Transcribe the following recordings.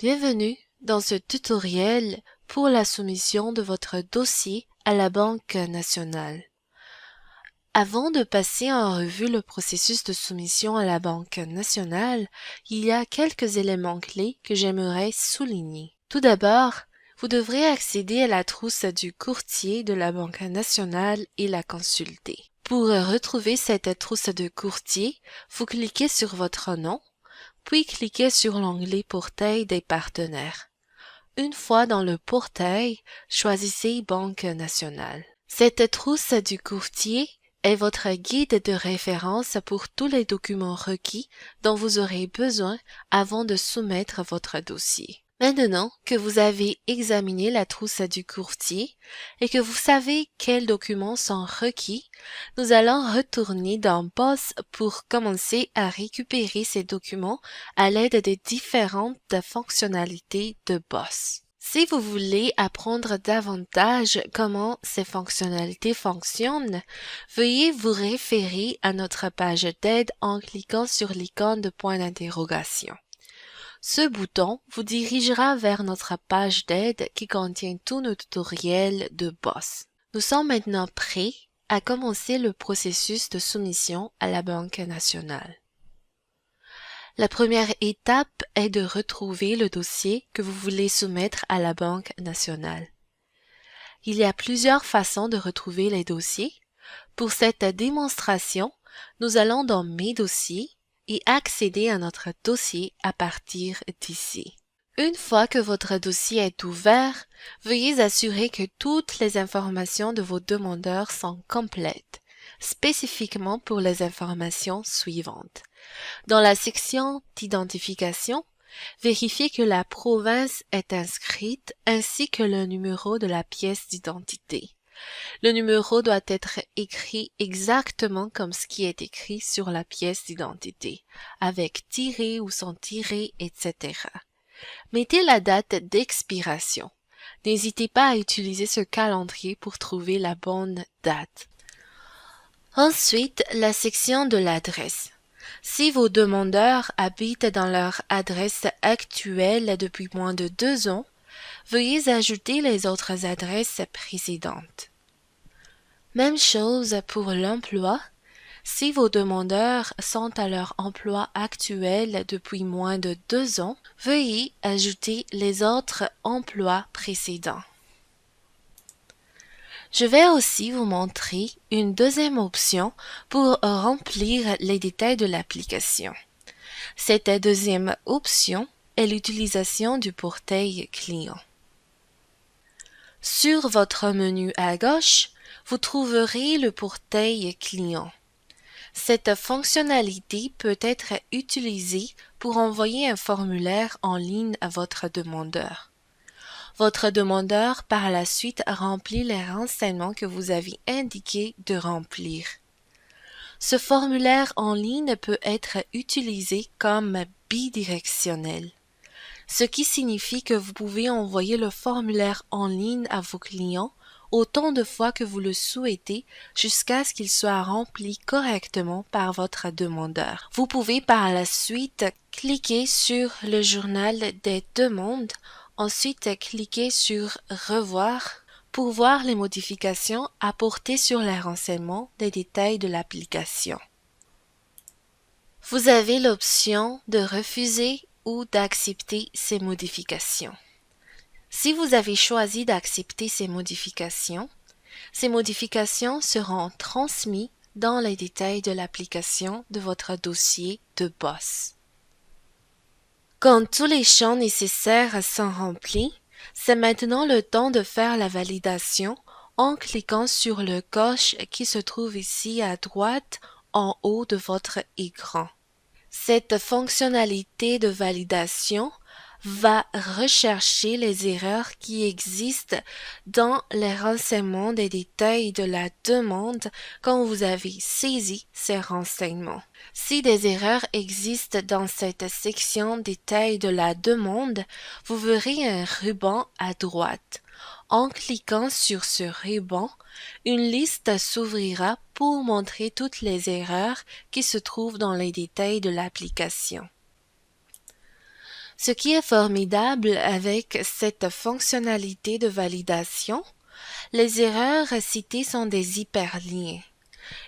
Bienvenue dans ce tutoriel pour la soumission de votre dossier à la Banque nationale. Avant de passer en revue le processus de soumission à la Banque nationale, il y a quelques éléments clés que j'aimerais souligner. Tout d'abord, vous devrez accéder à la trousse du courtier de la Banque nationale et la consulter. Pour retrouver cette trousse de courtier, vous cliquez sur votre nom, puis cliquez sur l'onglet Portail des partenaires. Une fois dans le portail, choisissez Banque nationale. Cette trousse du courtier est votre guide de référence pour tous les documents requis dont vous aurez besoin avant de soumettre votre dossier. Maintenant que vous avez examiné la trousse du courtier et que vous savez quels documents sont requis, nous allons retourner dans BOSS pour commencer à récupérer ces documents à l'aide des différentes fonctionnalités de BOSS. Si vous voulez apprendre davantage comment ces fonctionnalités fonctionnent, veuillez vous référer à notre page d'aide en cliquant sur l'icône de point d'interrogation. Ce bouton vous dirigera vers notre page d'aide qui contient tous nos tutoriels de BOSS. Nous sommes maintenant prêts à commencer le processus de soumission à la Banque nationale. La première étape est de retrouver le dossier que vous voulez soumettre à la Banque nationale. Il y a plusieurs façons de retrouver les dossiers. Pour cette démonstration, nous allons dans Mes dossiers et accéder à notre dossier à partir d'ici. Une fois que votre dossier est ouvert, veuillez assurer que toutes les informations de vos demandeurs sont complètes, spécifiquement pour les informations suivantes. Dans la section d'identification, vérifiez que la province est inscrite ainsi que le numéro de la pièce d'identité. Le numéro doit être écrit exactement comme ce qui est écrit sur la pièce d'identité, avec tiré ou sans tiret, etc. Mettez la date d'expiration. N'hésitez pas à utiliser ce calendrier pour trouver la bonne date. Ensuite, la section de l'adresse. Si vos demandeurs habitent dans leur adresse actuelle depuis moins de 2 ans, veuillez ajouter les autres adresses précédentes. Même chose pour l'emploi. Si vos demandeurs sont à leur emploi actuel depuis moins de 2 ans, veuillez ajouter les autres emplois précédents. Je vais aussi vous montrer une deuxième option pour remplir les détails de l'application. Cette deuxième option est l'utilisation du portail client. Sur votre menu à gauche, vous trouverez le portail client. Cette fonctionnalité peut être utilisée pour envoyer un formulaire en ligne à votre demandeur. Votre demandeur par la suite remplit les renseignements que vous avez indiqué de remplir. Ce formulaire en ligne peut être utilisé comme bidirectionnel, ce qui signifie que vous pouvez envoyer le formulaire en ligne à vos clients autant de fois que vous le souhaitez jusqu'à ce qu'il soit rempli correctement par votre demandeur. Vous pouvez par la suite cliquer sur le journal des demandes, ensuite cliquez sur Revoir pour voir les modifications apportées sur les renseignements des détails de l'application. Vous avez l'option de refuser ou d'accepter ces modifications. Si vous avez choisi d'accepter ces modifications seront transmises dans les détails de l'application de votre dossier de BOSS. Quand tous les champs nécessaires sont remplis, c'est maintenant le temps de faire la validation en cliquant sur le coche qui se trouve ici à droite en haut de votre écran. Cette fonctionnalité de validation va rechercher les erreurs qui existent dans les renseignements des détails de la demande quand vous avez saisi ces renseignements. Si des erreurs existent dans cette section détails de la demande, vous verrez un ruban à droite. En cliquant sur ce ruban, une liste s'ouvrira pour montrer toutes les erreurs qui se trouvent dans les détails de l'application. Ce qui est formidable avec cette fonctionnalité de validation, les erreurs citées sont des hyperliens.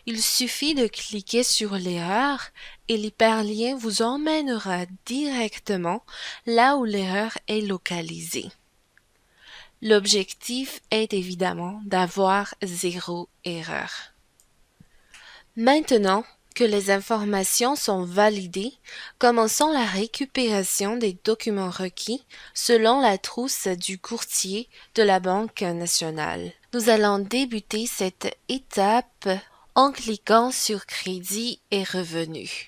Il suffit de cliquer sur l'erreur et l'hyperlien vous emmènera directement là où l'erreur est localisée. L'objectif est évidemment d'avoir 0 erreur. Maintenant que les informations sont validées, commençons la récupération des documents requis selon la trousse du courtier de la Banque nationale. Nous allons débuter cette étape en cliquant sur Crédit et revenus.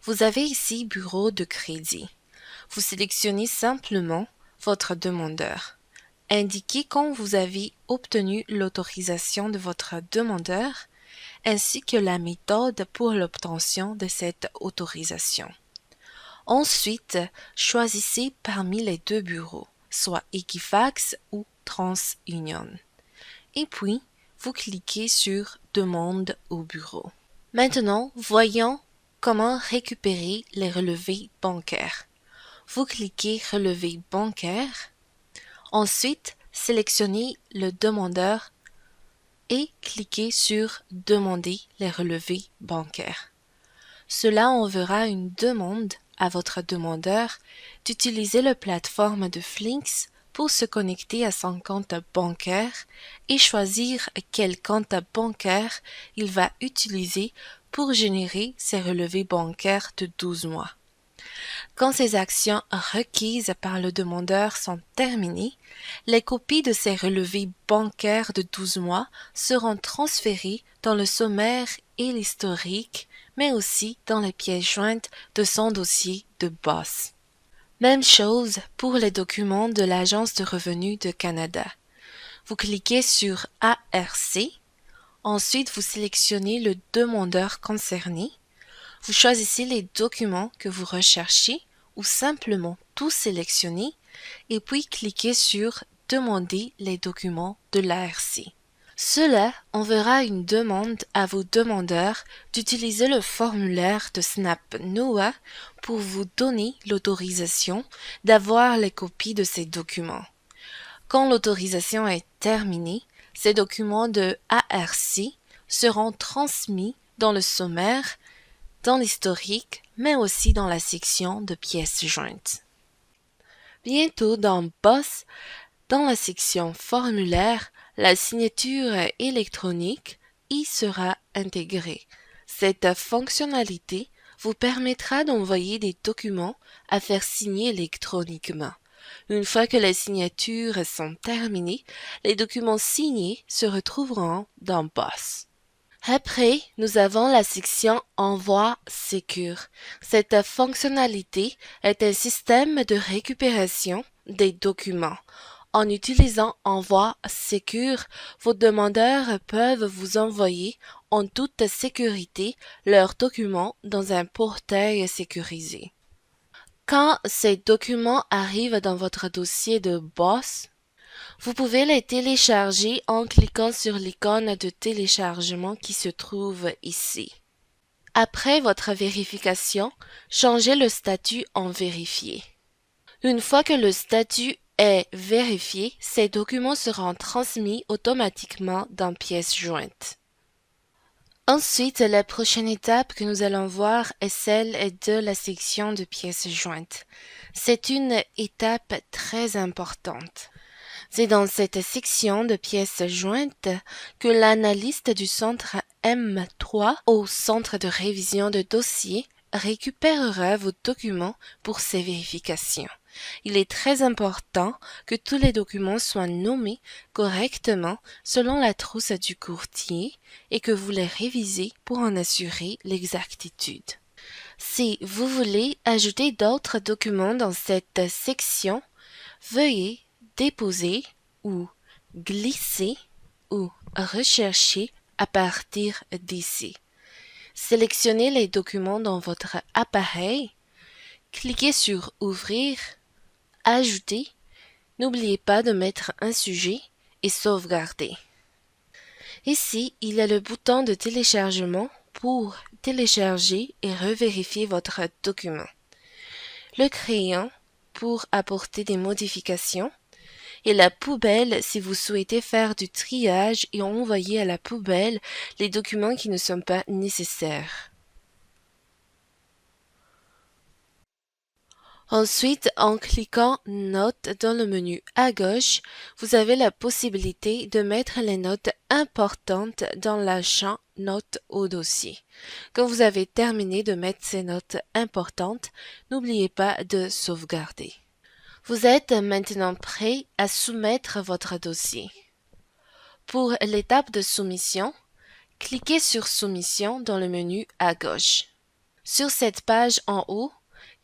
Vous avez ici Bureau de crédit. Vous sélectionnez simplement votre demandeur. Indiquez quand vous avez obtenu l'autorisation de votre demandeur ainsi que la méthode pour l'obtention de cette autorisation. Ensuite, choisissez parmi les deux bureaux, soit Equifax ou TransUnion. Et puis, vous cliquez sur « Demande au bureau ». Maintenant, voyons comment récupérer les relevés bancaires. Vous cliquez « Relevé bancaire ». Ensuite, sélectionnez le demandeur et cliquez sur « Demander les relevés bancaires ». Cela enverra une demande à votre demandeur d'utiliser la plateforme de Flinks pour se connecter à son compte bancaire et choisir quel compte bancaire il va utiliser pour générer ses relevés bancaires de 12 mois. Quand ces actions requises par le demandeur sont terminées, les copies de ces relevés bancaires de 12 mois seront transférées dans le sommaire et l'historique, mais aussi dans les pièces jointes de son dossier de BOSS. Même chose pour les documents de l'Agence de revenus du Canada. Vous cliquez sur ARC, ensuite vous sélectionnez le demandeur concerné, vous choisissez les documents que vous recherchez ou simplement tout sélectionner et puis cliquez sur « Demander les documents de l'ARC ». Cela enverra une demande à vos demandeurs d'utiliser le formulaire de Snap NOAA pour vous donner l'autorisation d'avoir les copies de ces documents. Quand l'autorisation est terminée, ces documents de ARC seront transmis dans le sommaire, dans l'historique, mais aussi dans la section de pièces jointes. Bientôt dans BOSS, dans la section formulaire, la signature électronique y sera intégrée. Cette fonctionnalité vous permettra d'envoyer des documents à faire signer électroniquement. Une fois que les signatures sont terminées, les documents signés se retrouveront dans BOSS. Après, nous avons la section Envoi Secure. Cette fonctionnalité est un système de récupération des documents. En utilisant Envoi Secure, vos demandeurs peuvent vous envoyer en toute sécurité leurs documents dans un portail sécurisé. Quand ces documents arrivent dans votre dossier de BOSS, vous pouvez les télécharger en cliquant sur l'icône de téléchargement qui se trouve ici. Après votre vérification, changez le statut en vérifié. Une fois que le statut est vérifié, ces documents seront transmis automatiquement dans pièces jointes. Ensuite, la prochaine étape que nous allons voir est celle de la section de pièces jointes. C'est une étape très importante. C'est dans cette section de pièces jointes que l'analyste du centre M3 au centre de révision de dossiers récupérera vos documents pour ces vérifications. Il est très important que tous les documents soient nommés correctement selon la trousse du courtier et que vous les révisez pour en assurer l'exactitude. Si vous voulez ajouter d'autres documents dans cette section, veuillez déposer ou glisser ou rechercher à partir d'ici. Sélectionnez les documents dans votre appareil, cliquez sur Ouvrir, Ajouter, n'oubliez pas de mettre un sujet et sauvegarder. Ici, il y a le bouton de téléchargement pour télécharger et revérifier votre document. le crayon pour apporter des modifications et la poubelle si vous souhaitez faire du triage et envoyer à la poubelle les documents qui ne sont pas nécessaires. Ensuite, en cliquant Notes dans le menu à gauche, vous avez la possibilité de mettre les notes importantes dans le champ Notes au dossier. Quand vous avez terminé de mettre ces notes importantes, n'oubliez pas de sauvegarder. Vous êtes maintenant prêt à soumettre votre dossier. Pour l'étape de soumission, cliquez sur Soumission dans le menu à gauche. Sur cette page en haut,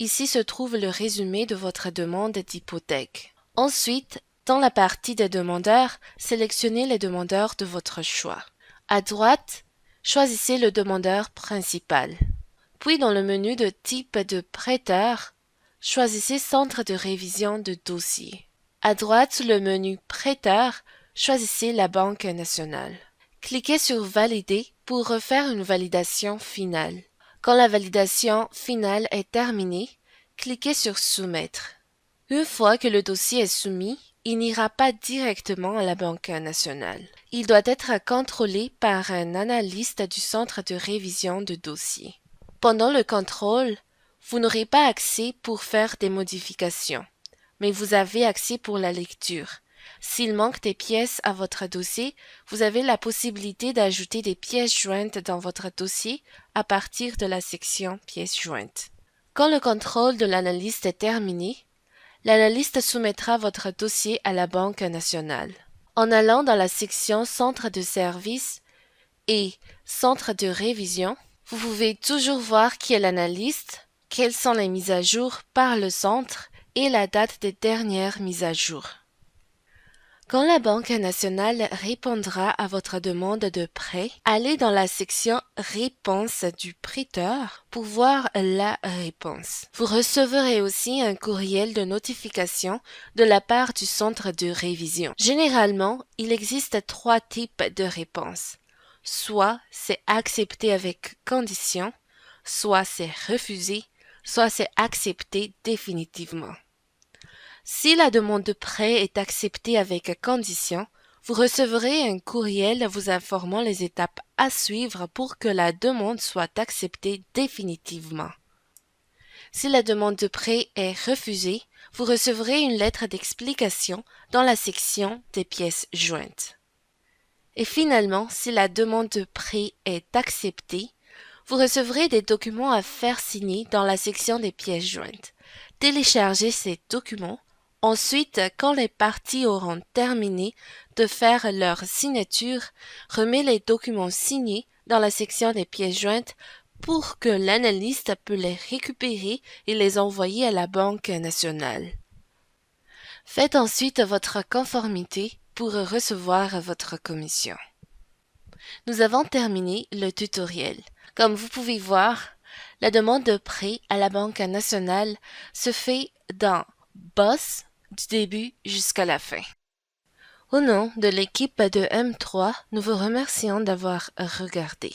ici se trouve le résumé de votre demande d'hypothèque. Ensuite, dans la partie des demandeurs, sélectionnez les demandeurs de votre choix. À droite, choisissez le demandeur principal. Puis dans le menu de type de prêteur, choisissez Centre de révision de dossier. À droite, sur le menu Prêteur, choisissez la Banque nationale. Cliquez sur Valider pour refaire une validation finale. Quand la validation finale est terminée, cliquez sur Soumettre. Une fois que le dossier est soumis, il n'ira pas directement à la Banque nationale. Il doit être contrôlé par un analyste du centre de révision de dossier. Pendant le contrôle, vous n'aurez pas accès pour faire des modifications, mais vous avez accès pour la lecture. S'il manque des pièces à votre dossier, vous avez la possibilité d'ajouter des pièces jointes dans votre dossier à partir de la section pièces jointes. Quand le contrôle de l'analyste est terminé, l'analyste soumettra votre dossier à la Banque nationale. En allant dans la section Centre de service et Centre de révision, vous pouvez toujours voir qui est l'analyste, quelles sont les mises à jour par le centre et la date des dernières mises à jour. Quand la Banque nationale répondra à votre demande de prêt, allez dans la section Réponse du prêteur pour voir la réponse. Vous recevrez aussi un courriel de notification de la part du centre de révision. Généralement, il existe 3 types de réponses. Soit c'est accepté avec condition, soit c'est refusé, soit c'est accepté définitivement. Si la demande de prêt est acceptée avec condition, vous recevrez un courriel vous informant les étapes à suivre pour que la demande soit acceptée définitivement. Si la demande de prêt est refusée, vous recevrez une lettre d'explication dans la section des pièces jointes. Et finalement, si la demande de prêt est acceptée, vous recevrez des documents à faire signer dans la section des pièces jointes. Téléchargez ces documents. Ensuite, quand les parties auront terminé de faire leur signature, remet les documents signés dans la section des pièces jointes pour que l'analyste puisse les récupérer et les envoyer à la Banque nationale. Faites ensuite votre conformité pour recevoir votre commission. Nous avons terminé le tutoriel. Comme vous pouvez voir, la demande de prêt à la Banque nationale se fait dans BOSS du début jusqu'à la fin. Au nom de l'équipe de M3, nous vous remercions d'avoir regardé.